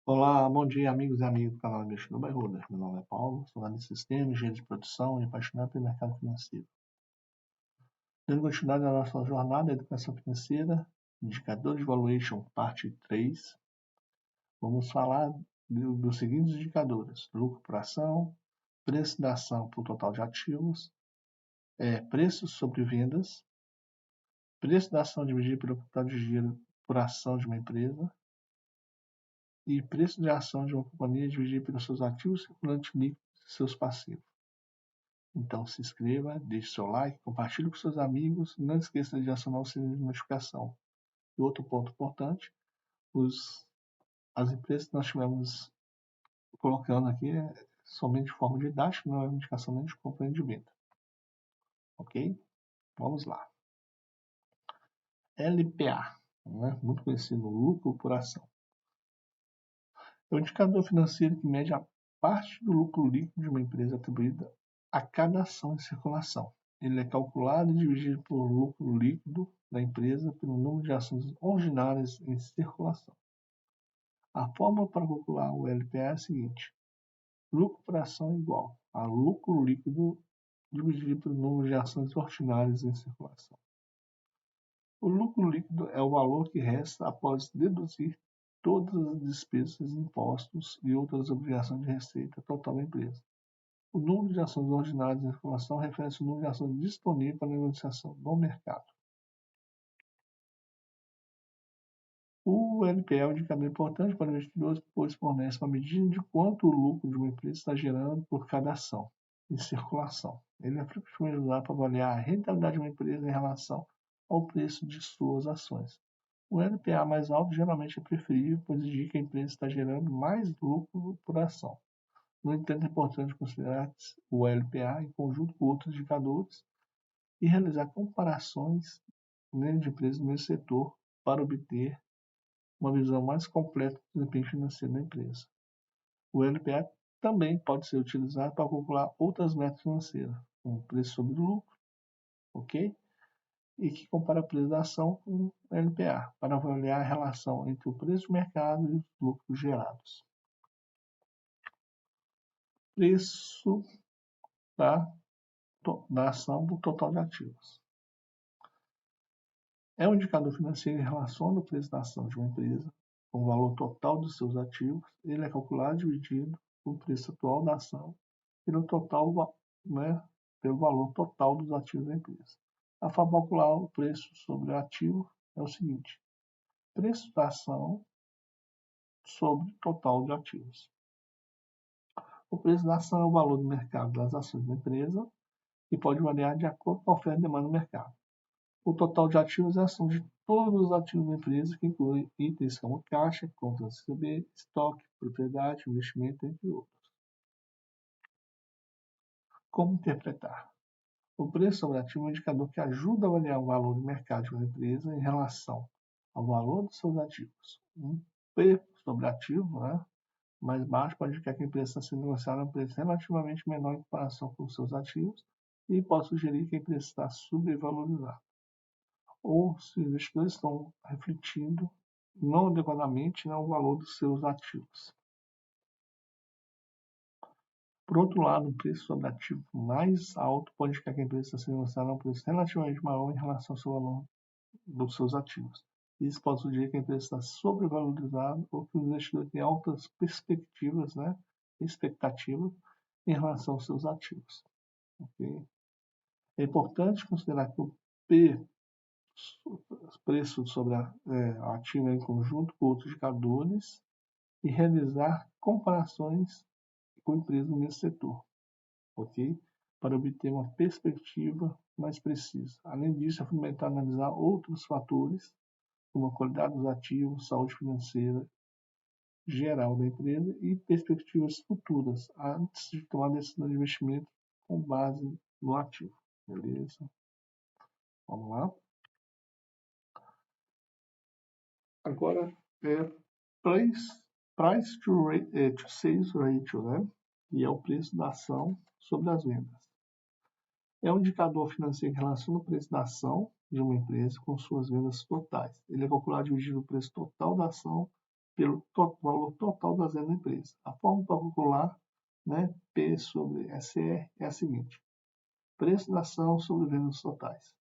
Olá, bom dia, amigos e amigas do canal Investidor by Roder. Meu nome é Paulo, sou analista de sistema, engenheiro de produção e apaixonado pelo mercado financeiro. Dando continuidade à nossa jornada de educação financeira, indicador de valuation, parte 3, vamos falar dos seguintes indicadores: lucro por ação, preço da ação por total de ativos, preços sobre vendas, preço da ação dividido pelo capital de giro por ação de uma empresa, e preço de ação de uma companhia dividido pelos seus ativos circulantes líquidos e seus passivos. Então se inscreva, deixe seu like, compartilhe com seus amigos e não esqueça de acionar o sininho de notificação. E outro ponto importante, as empresas que nós estivemos colocando aqui é somente de forma didática, não é uma indicação nem de compra nem de venda. Ok? Vamos lá. LPA, né? Muito conhecido, lucro por ação. É um indicador financeiro que mede a parte do lucro líquido de uma empresa atribuída a cada ação em circulação. Ele é calculado e dividido por lucro líquido da empresa pelo número de ações ordinárias em circulação. A fórmula para calcular o LPA é a seguinte: lucro por ação é igual a lucro líquido dividido pelo número de ações ordinárias em circulação. O lucro líquido é o valor que resta após deduzir todas as despesas, impostos e outras obrigações de receita total da empresa. O número de ações ordinárias em circulação refere-se ao número de ações disponíveis para negociação no mercado. O LPA é um indicador importante para investidores, pois fornece uma medida de quanto o lucro de uma empresa está gerando por cada ação em circulação. Ele é frequentemente usado para avaliar a rentabilidade de uma empresa em relação ao preço de suas ações. O LPA mais alto geralmente é preferível, pois indica que a empresa está gerando mais lucro por ação. No entanto, é importante considerar o LPA em conjunto com outros indicadores e realizar comparações de empresas no mesmo setor para obter uma visão mais completa do desempenho financeiro da empresa. O LPA também pode ser utilizado para calcular outras metas financeiras, como preço sobre lucro, ok? E que compara o preço da ação com o LPA, para avaliar a relação entre o preço de mercado e os lucros gerados. Preço da ação do total de ativos. É um indicador financeiro em relação ao preço da ação de uma empresa com o valor total dos seus ativos. Ele é calculado dividido o preço atual da ação pelo pelo valor total dos ativos da empresa. A forma de calcular o preço sobre o ativo é o seguinte: preço da ação sobre o total de ativos. O preço da ação é o valor do mercado das ações da empresa e pode variar de acordo com a oferta e demanda do mercado. O total de ativos é a soma de todos os ativos da empresa, que inclui itens como caixa, contas a receber, estoque, propriedade, investimento, entre outros. Como interpretar? O preço sobre ativo é um indicador que ajuda a avaliar o valor do mercado de uma empresa em relação ao valor dos seus ativos. Um P sobre ativo, mais baixo, pode indicar que a empresa está sendo negociada a um preço relativamente menor em comparação com os seus ativos e pode sugerir que a empresa está subvalorizada, ou se os investidores estão refletindo não adequadamente o valor dos seus ativos. Por outro lado, o preço sobre ativo mais alto pode indicar que a empresa está sendo negociada a um preço relativamente maior em relação ao seu valor dos seus ativos. Isso pode sugerir que a empresa está sobrevalorizada ou que o investidor tem altas expectativas em relação aos seus ativos. Okay? É importante considerar que o preço sobre ativo em conjunto com outros indicadores e realizar comparações com empresas no mesmo setor, ok? Para obter uma perspectiva mais precisa. Além disso, é fundamental analisar outros fatores, como a qualidade dos ativos, saúde financeira geral da empresa e perspectivas futuras, antes de tomar decisão de investimento com base no ativo. Beleza? Vamos lá? Agora é price to sales ratio, né? E é o preço da ação sobre as vendas. É um indicador financeiro que relaciona o preço da ação de uma empresa com suas vendas totais. Ele é calculado dividindo o preço total da ação pelo valor total das vendas da empresa. A forma para calcular, né, P sobre SR é a seguinte: preço da ação sobre vendas totais.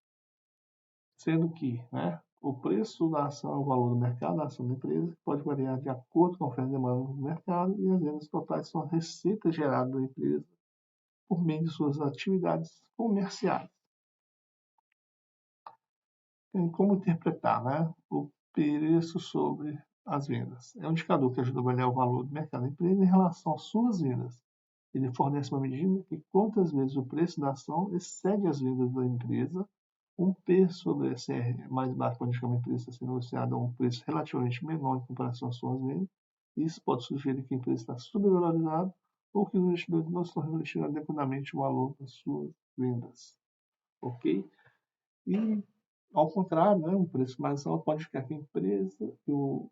Sendo que, né, o preço da ação é o valor do mercado da ação da empresa, que pode variar de acordo com a oferta e demanda do mercado, e as vendas totais são as receitas geradas da empresa por meio de suas atividades comerciais. Tem como interpretar, né, o preço sobre as vendas. É um indicador que ajuda a avaliar o valor do mercado da empresa em relação às suas vendas. Ele fornece uma medida que quantas vezes o preço da ação excede as vendas da empresa. Um P sobre SR mais baixo quando a empresa está sendo negociada a um preço relativamente menor em comparação às suas vendas. Isso pode sugerir que a empresa está subvalorizada ou que os investidores não estão refletindo adequadamente o valor das suas vendas. Ok? E, ao contrário, né, um preço mais alto pode indicar que a empresa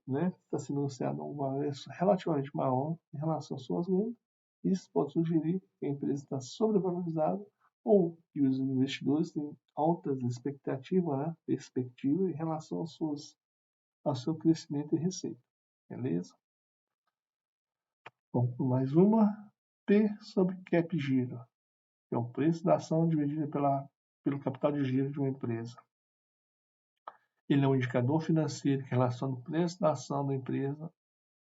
né, está sendo negociada a um valor relativamente maior em relação às suas vendas. Isso pode sugerir que a empresa está sobrevalorizada ou que os investidores têm altas expectativas, né, perspectiva em relação ao seu crescimento e receita. Beleza? Vamos por mais uma. P sobre cap giro, que é o preço da ação dividido pelo capital de giro de uma empresa. Ele é um indicador financeiro que relaciona o preço da ação da empresa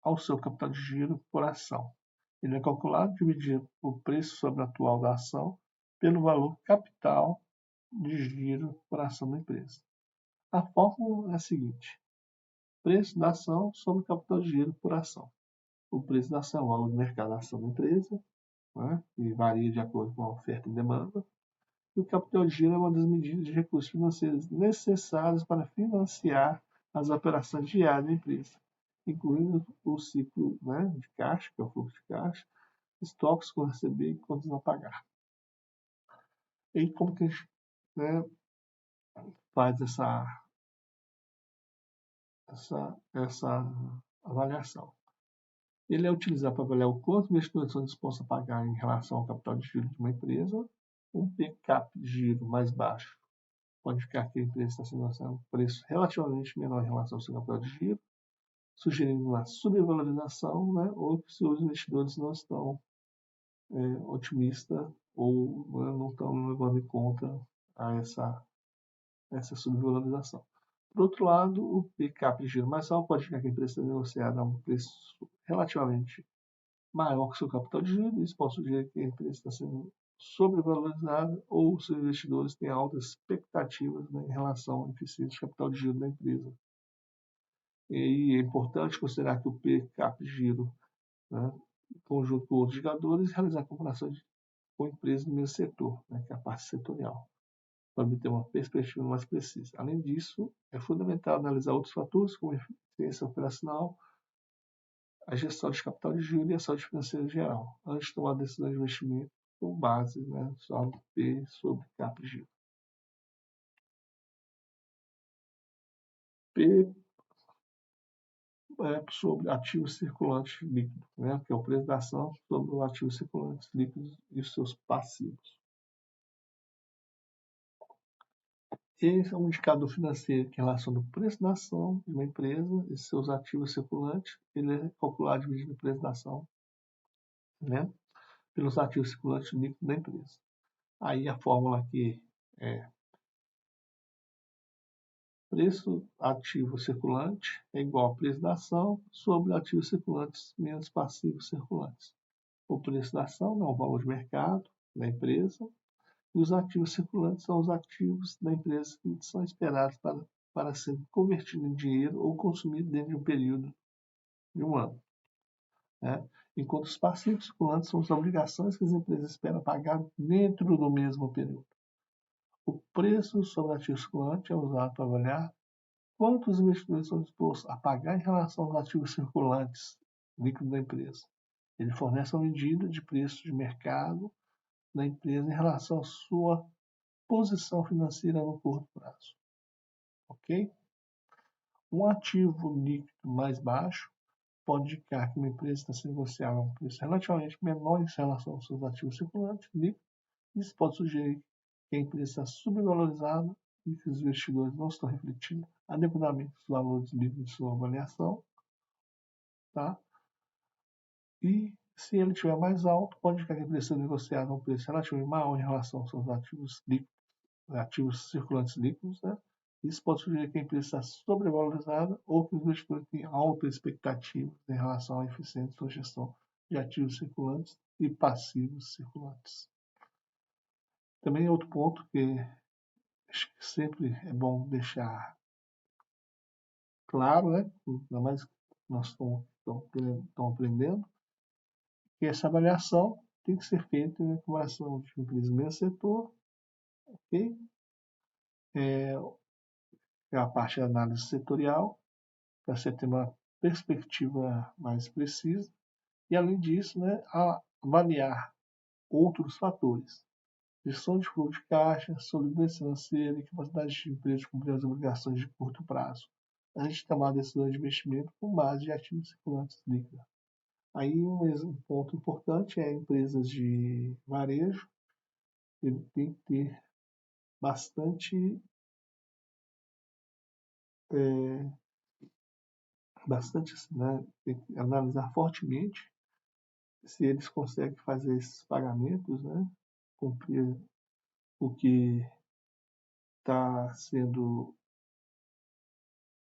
ao seu capital de giro por ação. Ele é calculado dividindo o preço sobre o atual da ação pelo valor capital de giro por ação da empresa. A fórmula é a seguinte: preço da ação sobre o capital de giro por ação. O preço da ação é o valor do mercado da ação da empresa, né, e varia de acordo com a oferta e demanda. E o capital de giro é uma das medidas de recursos financeiros necessários para financiar as operações diárias da empresa, incluindo o ciclo, né, de caixa, que é o fluxo de caixa, estoques com receber e contas a pagar. E como que a gente, né, faz essa avaliação? Ele é utilizado para avaliar o quanto os investidores são dispostos a pagar em relação ao capital de giro de uma empresa. Um PCAP de giro mais baixo pode indicar que a empresa está sendo negociando um preço relativamente menor em relação ao seu capital de giro, sugerindo uma subvalorização, né, ou que seus investidores não estão otimistas ou, né, não estão levando em conta essa subvalorização. Por outro lado, o PCAP de giro mais alto pode indicar que a empresa está negociada a um preço relativamente maior que seu capital de giro. Isso pode sugerir que a empresa está sendo sobrevalorizada ou seus investidores têm altas expectativas, né, em relação ao eficiência de capital de giro da empresa. E é importante considerar que o P/Cap de giro, né, em conjunto com outros indicadores, realizar comparações com empresas do mesmo setor, né, que é a parte setorial, para obter uma perspectiva mais precisa. Além disso, é fundamental analisar outros fatores, como a eficiência operacional, a gestão de capital de giro e a saúde financeira em geral, antes de tomar decisão de investimento com base, né, só no P sobre cap de giro. P é sobre ativos circulantes líquidos, né, que é o preço da ação sobre os ativos circulantes líquidos e os seus passivos. Esse é um indicador financeiro que relaciona o preço da ação de uma empresa e seus ativos circulantes. Ele é calculado dividindo o preço da ação, né, pelos ativos circulantes líquidos da empresa. Aí a fórmula aqui é preço ativo circulante é igual ao preço da ação sobre ativos circulantes menos passivos circulantes. O preço da ação é o valor de mercado da empresa e os ativos circulantes são os ativos da empresa que são esperados para serem convertidos em dinheiro ou consumidos dentro de um período de um ano, né? Enquanto os passivos circulantes são as obrigações que as empresas esperam pagar dentro do mesmo período. O preço sobre ativo circulante é usado para avaliar quanto os investidores são dispostos a pagar em relação aos ativos circulantes líquidos da empresa. Ele fornece uma medida de preço de mercado da empresa em relação à sua posição financeira no curto prazo. Ok? Um ativo líquido mais baixo pode indicar que uma empresa está sendo negociada a um preço relativamente menor em relação aos seus ativos circulantes líquidos. Isso pode sugerir que a empresa está subvalorizada e que os investidores não estão refletindo adequadamente os valores líquidos de sua avaliação. tá? E se ele estiver mais alto, pode ficar que a empresa negociada a um preço relativamente maior em relação aos seus ativos líquidos, ativos circulantes líquidos, né? Isso pode sugerir que a empresa está sobrevalorizada ou que os investidores têm alta expectativa em relação à eficiência da gestão de ativos circulantes e passivos circulantes. Também outro ponto que acho que sempre é bom deixar claro, né? Ainda mais que nós estamos aprendendo, que essa avaliação tem que ser feita em comparação de empresas do mesmo setor, ok? É a parte da análise setorial, para você ter uma perspectiva mais precisa. E, além disso, né, avaliar outros fatores. Gestão de fluxo de caixa, solidez financeira e capacidade de empresa de cumprir as obrigações de curto prazo. A gente tomar decisões de investimento com base de ativos circulantes líquidos. Aí um ponto importante é empresas de varejo, ele tem que ter bastante, assim, né, tem que analisar fortemente se eles conseguem fazer esses pagamentos, né, cumprir o que está sendo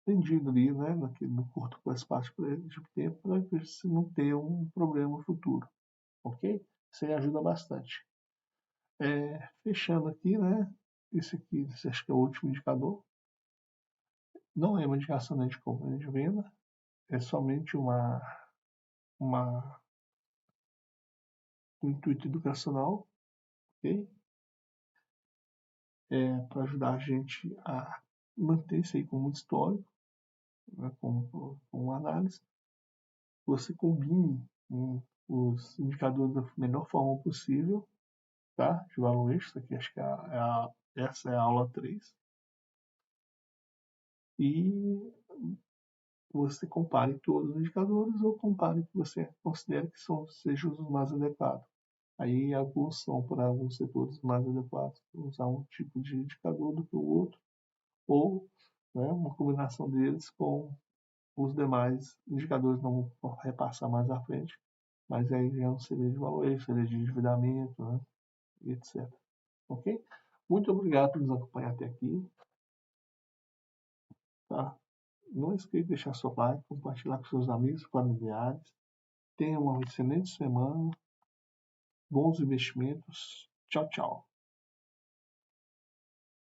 vendido ali, né, no curto espaço de tempo, para se não ter um problema futuro, ok? Isso aí ajuda bastante. Fechando aqui, né, esse acho que é o último indicador. Não é uma indicação nem de compra nem de venda, é somente um intuito educacional, ok? Para ajudar a gente a manter isso aí como histórico, né, como uma análise. Você combine os indicadores da melhor forma possível, tá? De valuation, isso aqui acho que essa é a aula 3. E você compare todos os indicadores ou compare o que você considera que sejam os mais adequados. Aí alguns são para alguns setores mais adequados usar um tipo de indicador do que o outro, ou, né, uma combinação deles com os demais indicadores. Não vou repassar mais à frente, mas aí já não seria de valor, seria de endividamento, né, etc. Ok? Muito obrigado por nos acompanhar até aqui. Tá? Não esqueça de deixar seu like, compartilhar com seus amigos e familiares. Tenha uma excelente semana. Bons investimentos. Tchau, tchau.